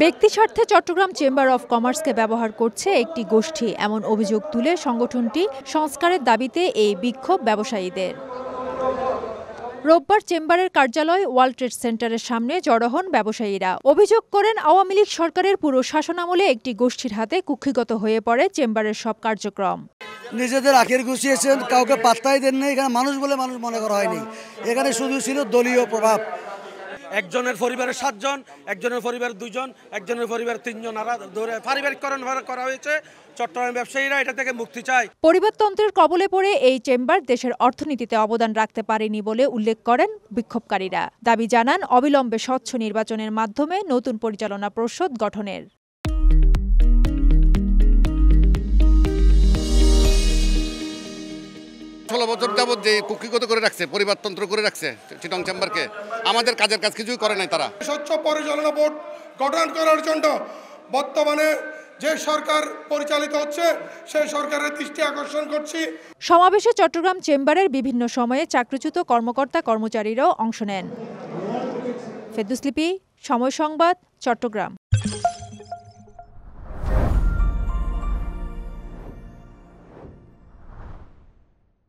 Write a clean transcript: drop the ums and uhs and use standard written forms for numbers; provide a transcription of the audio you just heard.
ব্যক্তি স্বার্থে Chittagong chamber of কমার্সকে ব্যবহার করছে একটি গোষ্ঠী, এমন অভিযোগ তুলে সংগঠনটি সংস্কারের দাবিতে এই বিক্ষোভ ব্যবসায়ীদের। রোববার চেম্বারের কার্যালয় ওয়ার্ল্ড ট্রেড সেন্টারের সামনে জড়ো হন ব্যবসায়ীরা। অভিযোগ করেন, আওয়ামী লীগ সরকারের পুরো শাসনামলে একটি গোষ্ঠীর হাতে কুক্ষিগত হয়ে পড়ে চেম্বারের সব কার্যক্রম। নিজেদের আখের গুছিয়েছেন, কাউকে পাত্তাই দেন নাই। এখানে মানুষ বলে মানুষ মনে করা হয়নি, এখানে শুধু ছিল দলীয় প্রভাব। একজনের পরিবারের 7 জন, একজনের পরিবার 2 জন, একজনের পরিবার 3 জন ধরে পারিবারিকরণ করা হয়েছে। চট্টগ্রাম ব্যবসায়ীরা এটা থেকে মুক্তি চায়। পরিবারতন্ত্রের কবলে পড়ে এই চেম্বার দেশের অর্থনীতিতে অবদান রাখতে পারেনি বলে উল্লেখ করেন বিক্ষোভকারীরা। দাবি জানান অবিলম্বে স্বচ্ছ নির্বাচনের মাধ্যমে নতুন পরিচালনা পর্ষদ গঠনের। 16 বছর যাবৎ যে কুক্ষিগত করে রাখছে, পরিবারতন্ত্র করে রাখছে চিটং চেম্বারকে, আমাদের কাজের কাজ কিছুই করে নাই তারা। স্বচ্ছ পরিচালনা বোর্ড গঠন করার জন্য বর্তমানে যে সরকার পরিচালিত হচ্ছে সেই সরকারের দৃষ্টি আকর্ষণ করছি। সমাবেশে চট্টগ্রাম চেম্বারের বিভিন্ন সময়ে চাকরিচ্যুত কর্মকর্তা কর্মচারীরাও অংশ নেন। ফেরদৌস লিপি, সময় সংবাদ, চট্টগ্রাম।